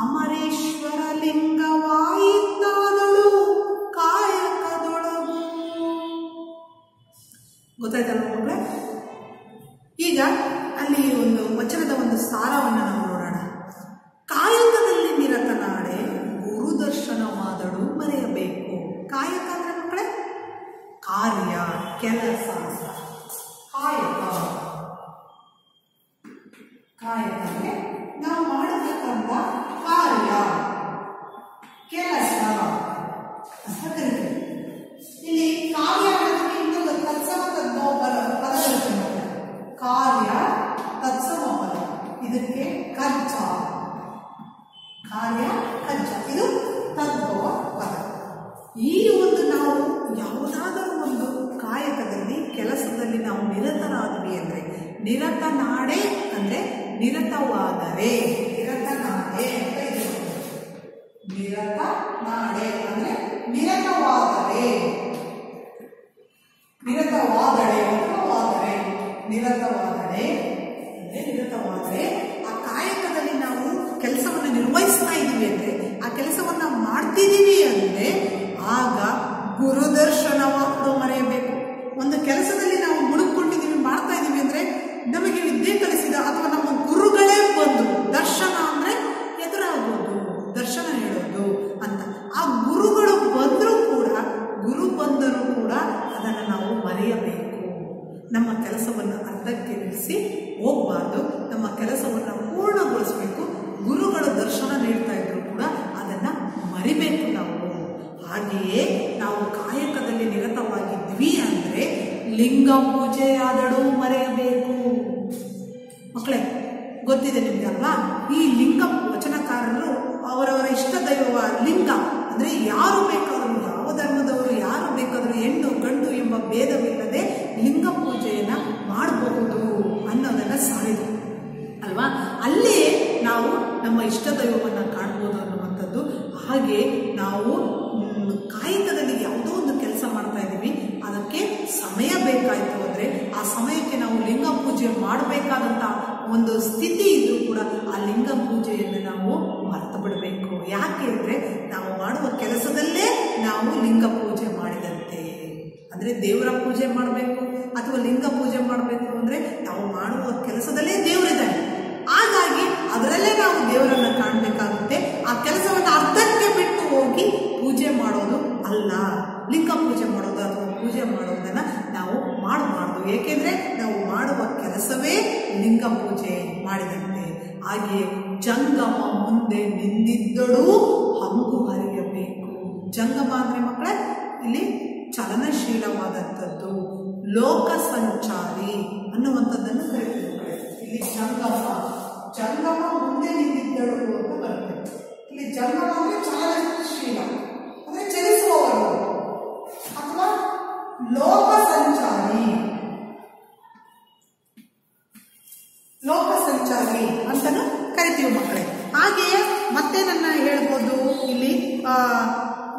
ಅಮರೇಶ್ವರ ಲಿಂಗವಾಯಿತಾದಳು ಕಾಯಕದೊಳಗು. ಗೊತ್ತಾಯ್ತಲ್ಲ ಮಕ್ಕಳೇ. ಈಗ ಅಲ್ಲಿ ಒಂದು ವಚನದ ಒಂದು ಸಾರವನ್ನು ನಾವು ನೋಡೋಣ. ಕಾಯಕದಲ್ಲಿ ನಿರತನಾಡೆ ಗುರುದರ್ಶನವಾದಳು ಮರೆಯಬೇಕು. ಕಾಯಕ ಅಂದ್ರೆ ಮಕ್ಕಳೇ ಕಾರ್ಯ, ಕೆಲಸ. ಕಾಯಕ ಅಂದ್ರೆ ನಾವು ಮಾಡತಕ್ಕಂಥ ಕಾರ್ಯ, ಕೆಲಸ ಅಂತ ಕರೀತೀವಿ. ಇಲ್ಲಿ ಕಾರ್ಯ ಅನ್ನೋದಕ್ಕೆ ಇನ್ನೊಂದು ತತ್ಸಮ ಪದ ಬರುತ್ತೆ. ಕಾರ್ಯ ತತ್ಸಮ ಪದ, ಇದಕ್ಕೆ ಕಜ್ಜ, ಕಾರ್ಯ ಕಜ್ಜ. ಈ ಒಂದು ನಾವು ಯಾವುದಾದರೂ ಒಂದು ಕಾಯಕದಲ್ಲಿ ಕೆಲಸದಲ್ಲಿ ನಾವು ನಿರತರಾದ್ವಿ ಅಂದರೆ, ನಿರತನಾಡೆ ಅಂದರೆ ನಿರತವಾದರೆ, ನಿರತನಾಡೆ ಅಂತ ಇದೆ, ನಿರತನಾಡೆ ಅಂದರೆ ನಿರತವಾದರೆ, ನಿರತವಾದರೆ ವಾದರೆ, ನಿರತವಾದರೆ ಅಂದರೆ ನಿರತವಾದರೆ ಆ ಕಾಯಕದಲ್ಲಿ ನಾವು ಕೆಲಸವನ್ನು ನಿರ್ವಹಿಸ್ತಾ ಇದ್ದೀವಿ ಅಂದರೆ, ಆ ಕೆಲಸವನ್ನ ಮಾಡ್ತಿದ್ದೀವಿ ಅಂದರೆ ಆಗ ಗುರುದರ್ಶನವನ್ನು ಮರೆಯಬೇಕು. ಒಂದು ಕೆಲಸದಲ್ಲಿ ನಾವು ಮುಳುಕೊಂಡಿದ್ದೀವಿ, ಮಾಡ್ತಾ ಇದ್ದೀವಿ ಅಂದರೆ ನಮಗೆ ವಿದ್ಯೆ ಕಲಿಸಿದ ಅಥವಾ ನಮ್ಮ ಗುರುಗಳೇ ಬಂದು, ದರ್ಶನ ಅಂದರೆ ಎದುರಾಗೋದು, ದರ್ಶನ ಹೇಳೋದು ಅಂತ, ಆ ಗುರುಗಳು ಬಂದರೂ ಕೂಡ, ಗುರು ಬಂದರೂ ಕೂಡ ಅದನ್ನು ನಾವು ಮರೆಯಬೇಕು. ನಮ್ಮ ಕೆಲಸವನ್ನು ಅರ್ಧಕ್ಕೆ ನಿಲ್ಲಿಸಿ ಹೋಗಬಾರ್ದು, ನಮ್ಮ ಕೆಲಸವನ್ನು ಪೂರ್ಣಗೊಳಿಸಬೇಕು. ಗುರುಗಳು ದರ್ಶನ ನೀಡ್ತಾ ಇದ್ರು ಕೂಡ ಅದನ್ನು ಮರಿಬೇಕು ನಾವು. ಹಾಗೆಯೇ ನಾವು ಕಾಯಕದಲ್ಲಿ ನಿರತವಾಗಿದ್ವಿ ಅಂದರೆ ಲಿಂಗ ಪೂಜೆಯಾದಡೂ ಮರೆಯಬೇಕು. ಮಕ್ಕಳೇ ಗೊತ್ತಿದೆ ನಿಮ್ಗೆ ಅಲ್ವಾ? ಈ ಲಿಂಗ ವಚನಕಾರರು ಅವರವರ ಇಷ್ಟ ದೈವ ಲಿಂಗ ಅಂದರೆ ಯಾರು ಬೇಕಾದರೂ, ಯಾವ ಧರ್ಮದವರು ಯಾರು ಬೇಕಾದರೂ, ಹೆಣ್ಣು ಗಂಡು ಎಂಬ ಭೇದವಿಲ್ಲದೆ ಲಿಂಗ ಪೂಜೆಯನ್ನು ಮಾಡಬಹುದು ಅನ್ನೋದನ್ನು ಸಾರಿದ್ರು ಅಲ್ವಾ? ಅಲ್ಲೇ ನಾವು ನಮ್ಮ ಇಷ್ಟ ದೈವವನ್ನು ಕಾಣ್ಬೋದು ಅನ್ನುವಂಥದ್ದು. ಹಾಗೆ ನಾವು ಕಾಯಕದಲ್ಲಿ ಯಾವುದೋ ಒಂದು ಕೆಲಸ ಮಾಡ್ತಾ ಇದ್ದೀವಿ, ಅದಕ್ಕೆ ಸಮಯ ಬೇಕಾಯಿತು ಅಂದರೆ ಆ ಸಮಯಕ್ಕೆ ನಾವು ಲಿಂಗ ಪೂಜೆ ಮಾಡಬೇಕಾದಂಥ ಒಂದು ಸ್ಥಿತಿ ಇದ್ರೂ ಕೂಡ ಆ ಲಿಂಗ ಪೂಜೆಯನ್ನು ನಾವು ಮರೆತು ಬಿಡಬೇಕು. ಯಾಕೆ ಅಂದರೆ ನಾವು ಮಾಡುವ ಕೆಲಸದಲ್ಲೇ ನಾವು ಲಿಂಗ ಪೂಜೆ ಮಾಡಿದಂತೆ. ಅಂದರೆ ದೇವರ ಪೂಜೆ ಮಾಡಬೇಕು ಅಥವಾ ಲಿಂಗ ಪೂಜೆ ಮಾಡಬೇಕು ಅಂದರೆ ನಾವು ಮಾಡುವ ಕೆಲಸದಲ್ಲೇ ದೇವರಿದ್ದಾನೆ. ಹಾಗಾಗಿ ಅದರಲ್ಲೇ ನಾವು ದೇವರನ್ನು ಕಾಣಬೇಕಾಗುತ್ತೆ. ಆ ಕೆಲಸವನ್ನು ಅರ್ಧಕ್ಕೆ ಬಿಟ್ಟು ಹೋಗಿ ಪೂಜೆ ಮಾಡೋದು ಅಲ್ಲ, ಲಿಂಗ ಪೂಜೆ ಮಾಡೋದು ಅಥವಾ ಪೂಜೆ ಮಾಡೋದನ್ನು ನಾವು ಮಾಡಬಾರ್ದು. ಏಕೆಂದರೆ ನಾವು ಮಾಡುವ ಕೆಲಸವೇ ಲಿಂಗ ಪೂಜೆ ಮಾಡಿದಂತೆ. ಹಾಗೆಯೇ ಜಂಗಮ ಮುಂದೆ ನಿಂದಿದ್ದಳು ಹಂಗು ಹರಿಯಬೇಕು. ಜಂಗಮ ಅಂದರೆ ಮಕ್ಕಳೇ ಇಲ್ಲಿ ಚಲನಶೀಲವಾದಂಥದ್ದು, ಲೋಕ ಸಂಚಾರಿ ಅನ್ನುವಂಥದ್ದನ್ನು ಕರಿತೀವಿ ಮಕ್ಕಳೇ. ಇಲ್ಲಿ ಜಂಗಮ ಮುಂದೆ ನಿಂತಿದ್ದಳು ಅಂತ ಬರುತ್ತೆ. ಇಲ್ಲಿ ಜಂಗಮ ಅಂದರೆ ಚಲನಶೀಲ ಅಂದರೆ ಚಲಿಸುವವರು, ಅಥವಾ ಲೋಕ ಸಂಚಾರಿ ಅಂತಲೂ ಕರಿತೀವಿ ಮಕ್ಕಳೇ. ಹಾಗೆಯೇ ಮತ್ತೆ ನನ್ನ ಹೇಳ್ಬೋದು, ಇಲ್ಲಿ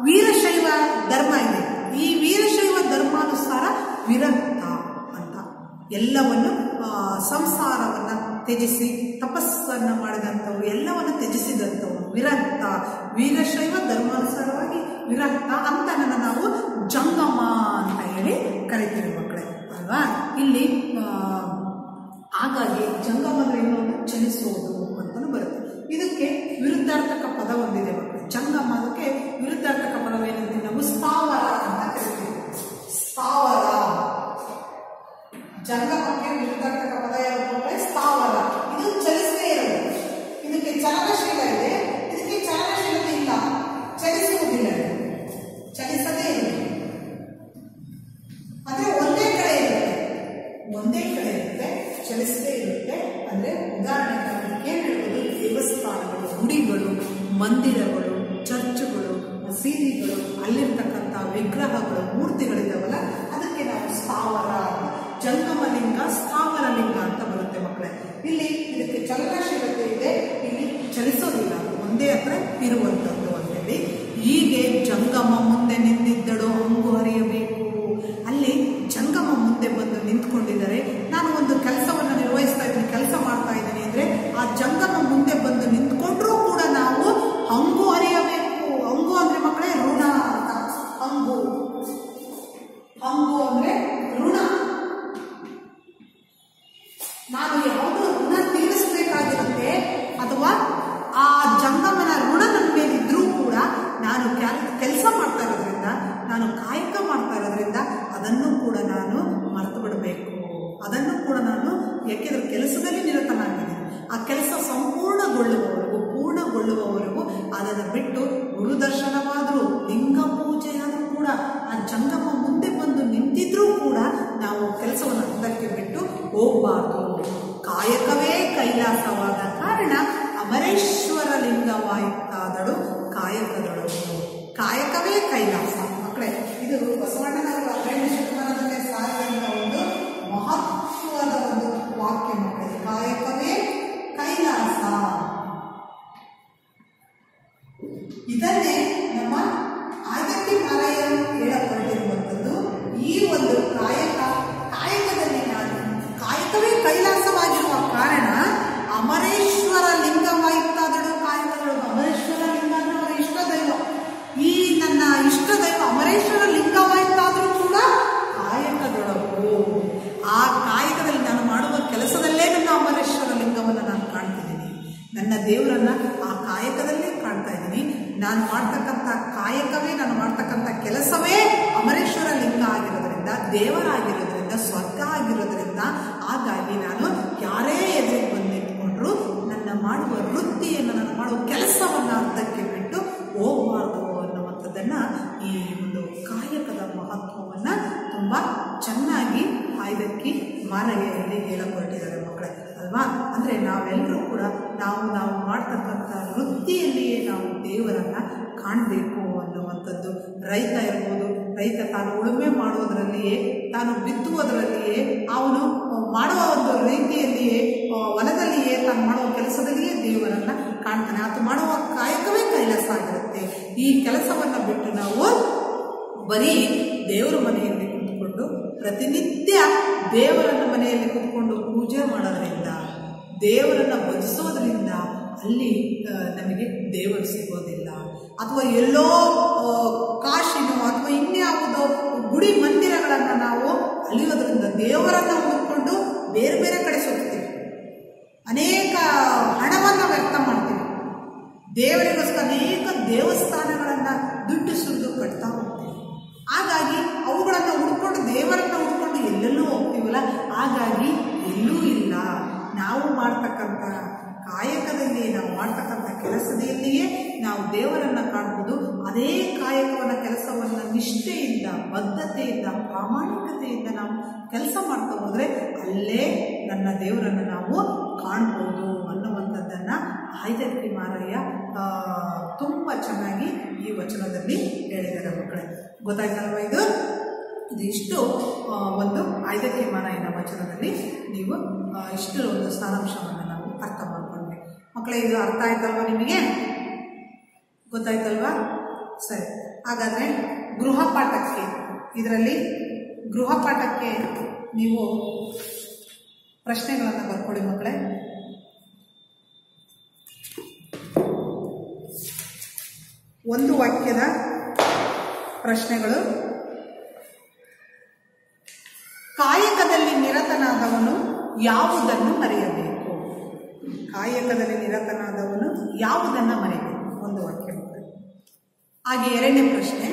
ವೀರಶೈವ ಧರ್ಮ ಇದೆ. ಈ ವೀರಶೈವ ಧರ್ಮಾನುಸಾರ ವಿರಕ್ತ ಅಂತ, ಎಲ್ಲವನ್ನು ಸಂಸಾರವನ್ನು ತ್ಯಜಿಸಿ ತಪಸ್ಸನ್ನು ಮಾಡಿದಂಥವ್ರು, ಎಲ್ಲವನ್ನು ತ್ಯಜಿಸಿದಂಥವ್ರು ವಿರಕ್ತ. ವೀರಶೈವ ಧರ್ಮಾನುಸಾರವಾಗಿ ವಿರಕ್ತ ಅಂತ ನಾವು ಜಂಗಮ ಅಂತ ಹೇಳಿ ಕರಿತೀವಿ ಮಕ್ಕಳೇ ಅಲ್ವಾ? ಇಲ್ಲಿ ಹಾಗಾಗಿ ಜಂಗಮ ಅಂದ್ರೆ ಇನ್ನೊಂದು ಚಲಿಸೋದು ಅಂತಲೂ ಬರುತ್ತೆ. ಇದಕ್ಕೆ ವಿರುದ್ಧಾರ್ಥಕ ಪದ ಒಂದಿದೆ ಮಕ್ಕಳು. ಜಂಗಮ ಅದಕ್ಕೆ ವಿರುದ್ಧಾರ್ಥಕ ಪದವೇನಂತೀವಿ ನಾವು ಸ್ಥಾವರ ಅಂತ ಕರಿತೀವಿ. ಸ್ಥಾವರ, ಜಂಗಮಕ್ಕೆ ವಿರುದ್ಧಾರ್ಥಕ ಪದ ಯಾವುದು? ಸ್ಥಾವರ. ಇದು ಚಲಿಸದೇ ಇರೋದು. ಇದಕ್ಕೆ ಚಲನಶೀಲ ಇದೆ, ಇದಕ್ಕೆ ಚಲನಶೀಲತೆ ಇಲ್ಲ, ಚಲಿಸುವುದಿಲ್ಲ, ಚಲಿಸದೇ ಇದೆ. ಅಂದ್ರೆ ಒಂದೇ ಕಡೆ ಇರುತ್ತೆ, ಚಲಿಸದೇ ಇರುತ್ತೆ. ಅಂದ್ರೆ ಉದಾಹರಣೆಗೆ ಏನು ಹೇಳ್ಬೋದು? ದೇವಸ್ಥಾನಗಳು, ಗುಡಿಗಳು, ಮಂದಿರಗಳು, ಚರ್ಚ್ಗಳು, ಮಸೀದಿಗಳು, ಅಲ್ಲಿರ್ತಕ್ಕಂಥ ವಿಗ್ರಹಗಳು, ಮೂರ್ತಿಗಳಿದಾವಲ್ಲ, ಅದಕ್ಕೆ ನಾವು ಸ್ಥಾವರ, ಜಂಗಮಲಿಂಗ, ಸ್ಥಾವರ ಲಿಂಗ ಅಂತ ಬರುತ್ತೆ ಮಕ್ಕಳೇ. ಇಲ್ಲಿ ಇದಕ್ಕೆ ಚಲನಶೀಲತೆ ಇದೆ, ಇಲ್ಲಿ ಚಲಿಸೋದಿಲ್ಲ, ಒಂದೇ ಹತ್ರ ಇರುವಂಥದ್ದು ಅಂತೇಳಿ. ಹೀಗೆ ಜಂಗಮ ಮುಂದೆ ನಿಂತಿದ್ದಳು ಹಂಗು ಹರಿಯಬೇಕು. ಅಲ್ಲಿ ಜಂಗಮ ಮುಂದೆ ಬಂದು ನಿಂತ್ಕೊಂಡಿದ್ದಾರೆ. ನಾನು ಒಂದು ಕೆಲಸವನ್ನು ನಿರ್ವಹಿಸ್ತಾ ಇದ್ದೀನಿ, ಕೆಲಸ ಮಾಡ್ತಾ ಇದ್ದೀನಿ ಅಂದರೆ ಆ ಜಂಗಮ ಮುಂದೆ ಬಂದು ನಿಂತ್ಕೊಂಡ್ರೂ ಕೂಡ ನಾವು ಹಂಗು ಹರಿಯಬೇಕು. ಹಂಗು ಅಂದ್ರೆ ಮಕ್ಕಳೇ ಋಣ ಅಂತ. ಹಂಗು ಅಂದ್ರೆ ಋಣ. ನಾನು ಯಾವುದು ಋಣ ತೀರಿಸಬೇಕಾಗಿರುತ್ತೆ ಅಥವಾ ಆ ಜಂಗಮನ ಋಣ ನನ್ನ ಮೇಲಿದ್ರೂ ಕೂಡ ನಾನು ಕೆಲಸ ಮಾಡ್ತಾ ಇರೋದ್ರಿಂದ, ನಾನು ಕಾಯಕ ಮಾಡ್ತಾ ಇರೋದ್ರಿಂದ ಅದನ್ನು ಕೂಡ ನಾನು ಮರೆತು ಬಿಡಬೇಕು. ಅದನ್ನು ಕೂಡ ನಾನು ಯಾಕೆಂದ್ರೆ ಕೆಲಸದಲ್ಲಿ ನಿರತನಾಗಿದ್ದೀನಿ. ಆ ಕೆಲಸ ಪೂರ್ಣಗೊಳ್ಳುವವರೆಗೂ ಅದನ್ನು ಬಿಟ್ಟು ಗುರುದರ್ಶನವಾದರೂ ಲಿಂಗ ಪೂಜೆಯಾದರೂ ಕೂಡ ಆ ಜಂಗಮ ಮುಂದೆ ಬಂದು ನಿಂತಿದ್ರೂ ಕೂಡ ನಾವು ಕೆಲಸವನ್ನು ಅರ್ಧಕ್ಕೆ ಬಿಟ್ಟು ಹೋಗಬಾರ್ದು. ಕಾಯಕವೇ ಕೈಲಾಸವಾದ ಕಾರಣ ಅಮರೇಶ್ವರ ಲಿಂಗವಾಯಿತಾದಳು ಕಾಯಕದೊಳಗು. ಕಾಯಕವೇ ಕೈಲಾಸ. ಮಕ್ಕಳೇ, ಇದು ಬಸವಣ್ಣನವರು 15ನೇ ಶತಮಾನದಲ್ಲೇ ಸಾರಿದಂಥ ಒಂದು ಮಹತ್ವದ ಒಂದು ವಾಕ್ಯ ಮಕ್ಕಳೇ. ಕಾಯಕವೇ ಕೈಲಾಸ. ಇದನ್ನೇ ನಮ್ಮ ಆಯ್ದಕ್ಕಿ ಮಾರಯ್ಯರು ಹೇಳಲ್ಪಟ್ಟಿರುವಂಥದ್ದು. ಈ ಒಂದು ಕಾಯಕದಲ್ಲಿ ನಾನು ಕಾಯಕವೇ ಕೈಲಾಸವಾಗಿರುವ ಕಾರಣ ಅಮರೇಶ್ವರ ಲಿಂಗವಾಯಿತಾದಳು ಕಾಯಕಗಳು. ಅಮರೇಶ್ವರ ಲಿಂಗ ಅಂದ್ರೆ ಅವರ ಇಷ್ಟ ದೈವ. ಈ ನನ್ನ ಇಷ್ಟ ದೈವ ಅಮರೇಶ್ವರ ಲಿಂಗವಾಯಿತಾದರೂ ಕೂಡ ಕಾಯಕದೊಳಗು, ಆ ಕಾಯಕದಲ್ಲಿ ನಾನು ಮಾಡುವ ಕೆಲಸದಲ್ಲೇ ನನ್ನ ಅಮರೇಶ್ವರ ಲಿಂಗವನ್ನು ನಾನು ಕಾಣ್ತಿದ್ದೀನಿ. ನನ್ನ ದೇವರನ್ನ ಆ ಕಾಯಕದಲ್ಲೇ ಕಾಣ್ತಾ ಇದ್ದೀನಿ. ನಾನು ಮಾಡ್ತಕ್ಕಂಥ ಕಾಯಕವೇ, ನಾನು ಮಾಡ್ತಕ್ಕಂಥ ಕೆಲಸವೇ ಅಮರೇಶ್ವರ ಲಿಂಗ ಆಗಿರೋದ್ರಿಂದ, ದೇವರಾಗಿರೋದ್ರಿಂದ, ಸ್ವರ್ಗ ಆಗಿರೋದ್ರಿಂದ, ಹಾಗಾಗಿ ನಾನು ಯಾರೇ ಎದುರಿಗೆ ಬಂದು ನಿಂತ್ಕೊಂಡ್ರು ನನ್ನ ಮಾಡುವ ವೃತ್ತಿಯನ್ನು, ನಾನು ಮಾಡುವ ಕೆಲಸವನ್ನು ಅರ್ಧಕ್ಕೆ ಬಿಟ್ಟು ಹೋಗಬಾರ್ದು ಅನ್ನುವಂಥದ್ದನ್ನು ಈ ಒಂದು ಕಾಯಕದ ಮಹತ್ವವನ್ನು ತುಂಬ ಚೆನ್ನಾಗಿ ಆಯ್ದಕ್ಕಿ ಮಾರಯ್ಯರಲ್ಲಿ ಹೇಳಲ್ಪಟ್ಟಿದ್ದಾರೆ ಮಕ್ಕಳೇ ಅಲ್ವಾ. ಅಂದರೆ ನಾವೆಲ್ಲರೂ ಕೂಡ ನಾವು ಮಾಡ್ತಕ್ಕಂಥ ವೃತ್ತಿಯಲ್ಲಿಯೇ ನಾವು ದೇವರನ್ನು ಕಾಣಬೇಕು ಅನ್ನುವಂಥದ್ದು. ರೈತ ಇರ್ಬೋದು, ರೈತ ತಾನು ಉಳುಮೆ ಮಾಡೋದರಲ್ಲಿಯೇ, ತಾನು ಬಿತ್ತುವುದರಲ್ಲಿಯೇ, ಅವನು ಮಾಡುವ ಒಂದು ರೀತಿಯಲ್ಲಿಯೇ, ಹೊಲದಲ್ಲಿಯೇ, ತಾನು ಮಾಡುವ ಕೆಲಸದಲ್ಲಿಯೇ ದೇವರನ್ನು ಕಾಣ್ತಾನೆ. ಅದು ಮಾಡುವ ಕಾಯಕವೇ ಕೈಲಾಸ ಆಗಿರುತ್ತೆ. ಈ ಕೆಲಸವನ್ನು ಬಿಟ್ಟು ನಾವು ಬರೀ ದೇವರ ಮನೆಯಲ್ಲಿ ಕೂತ್ಕೊಂಡು ಪ್ರತಿನಿತ್ಯ ದೇವರನ್ನ ಮನೆಯಲ್ಲಿ ಕೂತ್ಕೊಂಡು ಪೂಜೆ ಮಾಡೋದ್ರಿಂದ, ದೇವರನ್ನು ಭಜಿಸೋದ್ರಿಂದ ಅಲ್ಲಿ ನಮಗೆ ದೇವರು ಸಿಗೋದಿಲ್ಲ. ಅಥವಾ ಎಲ್ಲೋ ಕಾಶಿನೋ ಅಥವಾ ಇನ್ಯಾವುದೋ ಗುಡಿ ಮಂದಿರಗಳನ್ನು ನಾವು ಅಲಿಯೋದ್ರಿಂದ ದೇವರನ್ನು ಹುಡುಕೊಂಡು ಬೇರೆ ಬೇರೆ ಕಡೆ ಸುತ್ತೀವಿ. ಅನೇಕ ಹಣವನ್ನು ವ್ಯರ್ಥ ಮಾಡ್ತೀವಿ. ದೇವರಿಗೋಸ್ಕರ ಅನೇಕ ದೇವಸ್ಥಾನಗಳನ್ನು ದುಡ್ಡು ಸುರಿದು ಕಟ್ತಾ ಹೋಗ್ತೀವಿ. ಹಾಗಾಗಿ ಅವುಗಳನ್ನು ಹುಡ್ಕೊಂಡು, ದೇವರನ್ನು ಹುಡ್ಕೊಂಡು ಎಲ್ಲೆಲ್ಲೂ ಹೋಗ್ತೀವಲ್ಲ, ಹಾಗಾಗಿ ಎಲ್ಲೂ ಇಲ್ಲ. ನಾವು ಮಾಡ್ತಕ್ಕಂಥ ಕಾಯಕದಲ್ಲಿ, ನಾವು ಮಾಡ್ತಕ್ಕಂಥ ಕೆಲಸದಲ್ಲಿಯೇ ನಾವು ದೇವರನ್ನು ಕಾಣ್ಬೋದು. ಅದೇ ಕಾಯಕವನ್ನು, ಕೆಲಸವನ್ನು ನಿಷ್ಠೆಯಿಂದ, ಬದ್ಧತೆಯಿಂದ, ಪ್ರಾಮಾಣಿಕತೆಯಿಂದ ನಾವು ಕೆಲಸ ಮಾಡ್ತಾ ಹೋದರೆ ಅಲ್ಲೇ ನನ್ನ ದೇವರನ್ನು ನಾವು ಕಾಣ್ಬೋದು ಅನ್ನುವಂಥದ್ದನ್ನು ಆಯ್ದಕ್ಕಿ ಮಾರಯ್ಯ ತುಂಬ ಚೆನ್ನಾಗಿ ಈ ವಚನದಲ್ಲಿ ಹೇಳಿದ್ದಾರೆ ಮಕ್ಕಳೇ. ಗೊತ್ತಾಯ್ತಲ್ವ? ಇದಿಷ್ಟು ಒಂದು ಆಯ್ದಕ್ಕಿ ಮಾರಯ್ಯನ ವಚನದಲ್ಲಿ ನೀವು ಇಷ್ಟು ಒಂದು ಸಾರಾಂಶವನ್ನು ನಾವು ಅರ್ಥ ಮಾಡ್ಕೊಂಡ್ವಿ ಮಕ್ಕಳೇ. ಇದು ಅರ್ಥ ಆಯ್ತಲ್ವ ನಿಮಗೆ? ಗೊತ್ತಾಯ್ತಲ್ವಾ? ಸರಿ, ಹಾಗಾದರೆ ಗೃಹಪಾಠಕ್ಕೆ, ಇದರಲ್ಲಿ ಗೃಹಪಾಠಕ್ಕೆ ನೀವು ಪ್ರಶ್ನೆಗಳನ್ನು ಬರ್ಕೊಡಿ ಮಕ್ಕಳೇ. ಒಂದು ವಾಕ್ಯದ ಪ್ರಶ್ನೆಗಳು. ಕಾಯಕದಲ್ಲಿ ನಿರತನಾದವನು ಯಾವುದನ್ನು ಮರೆಯಬೇಕು? ಕಾಯಕದಲ್ಲಿ ನಿರತನಾದವನು ಯಾವುದನ್ನು ಮರೆಯಬೇಕು? ಒಂದು ವಾಕ್ಯ ಮಕ್ಕಳು. ಹಾಗೆ ಎರಡನೇ ಪ್ರಶ್ನೆ,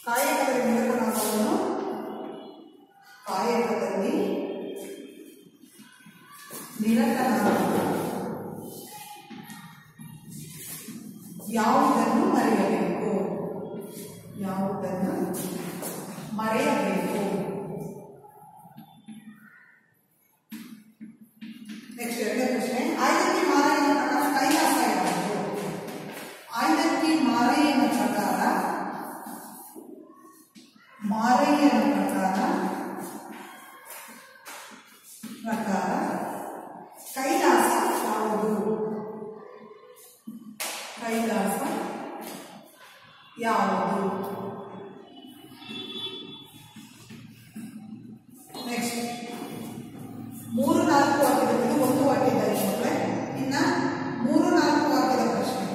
ಕಾಯಕದಲ್ಲಿ ನಿರತನಾದವನು ಯಾವುದನ್ನು ಮರೆಯಬೇಕು? ನೆಕ್ಸ್ಟ್ ಎರಡನೇ ಪ್ರಶ್ನೆ, ಆಯ್ದಕ್ಕಿ ಮಾರಯ್ಯನ ಪ್ರಕಾರ ಕೈಲಾಸ ಯಾವುದು? ಆಯ್ದಕ್ಕಿ ಮಾರಯ್ಯನ ಪ್ರಕಾರ ಕೈಲಾಸ ಯಾವುದು? ನೆಕ್ಸ್ಟ್ 3-4 ವಾಕ್ಯದ, ಒಂದು ವಾಕ್ಯದಲ್ಲಿ ಮಕ್ಕಳೇ. ಇನ್ನ 3-4 ವಾಕ್ಯದ ಪ್ರಶ್ನೆ.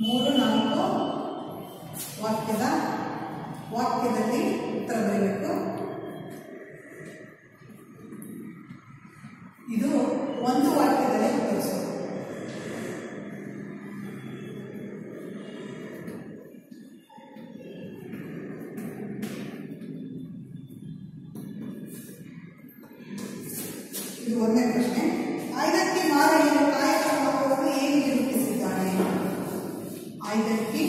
3-4 ವಾಕ್ಯದಲ್ಲಿ ಉತ್ತರ ಬರೀಬೇಕು. ಇದು ಒಂದು ವಾಕ್ಯದಲ್ಲಿ ಉತ್ತರಿಸೋದು. ಇದು ಒಂದನೇ ಪ್ರಶ್ನೆ. ಆಯ್ದಕ್ಕಿ ಮಾರಯ್ಯನು ಕಾಯಕದ ಮಹತ್ವವನ್ನು ಹೇಗೆ ನಿರೂಪಿಸಿದ್ದಾನೆ? ಆಯ್ದಕ್ಕಿ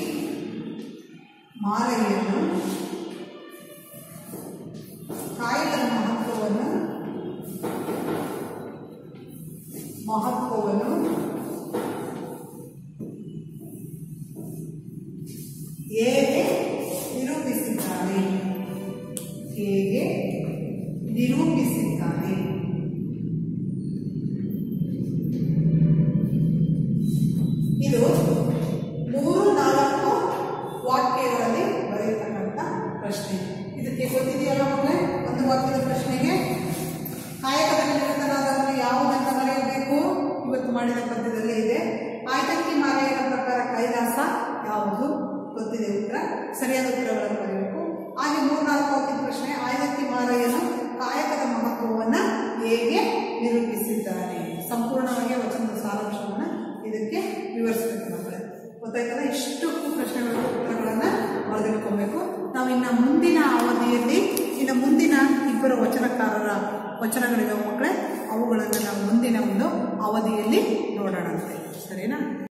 ಪದ್ಯದಲ್ಲೇ ಇದೆ. ಆಯ್ತಕ್ಕಿ ಮಾರಯ್ಯನ ಪ್ರಕಾರ ಕೈಲಾಸ ಯಾವುದು? ಗೊತ್ತಿದೆ ಉತ್ತರ. ಸರಿಯಾದ ಉತ್ತರಗಳನ್ನು ಬರೆಯಬೇಕು. ಹಾಗೆ 3-4 ಪ್ರಶ್ನೆ. ಆಯ್ತಕ್ಕಿ ಮಾರಯ್ಯನು ಕಾಯಕದ ಮಹತ್ವವನ್ನು ಹೇಗೆ ನಿರೂಪಿಸಿದ್ದಾನೆ? ಸಂಪೂರ್ಣವಾಗಿ ವಚನದ ಸಾರಾಂಶವನ್ನು ಇದಕ್ಕೆ ವಿವರಿಸಬೇಕು ಮಕ್ಕಳೇ. ಗೊತ್ತಾಯ್ತಲ್ಲ? ಇಷ್ಟು ಪ್ರಶ್ನೆಗಳ ಉತ್ತರಗಳನ್ನು ಬರೆದಿಟ್ಕೊಬೇಕು. ನಾವು ಇನ್ನು ಮುಂದಿನ ಅವಧಿಯಲ್ಲಿ ಮುಂದಿನ ಇಬ್ಬರು ವಚನಕಾರರ ವಚನಗಳಿವೆ ಮಕ್ಕಳೇ, ಅವುಗಳನ್ನು ನಾವು ಮುಂದಿನ ಒಂದು ಅವಧಿಯಲ್ಲಿ ನೋಡೋಣಂತೆ. ಸರಿನಾ?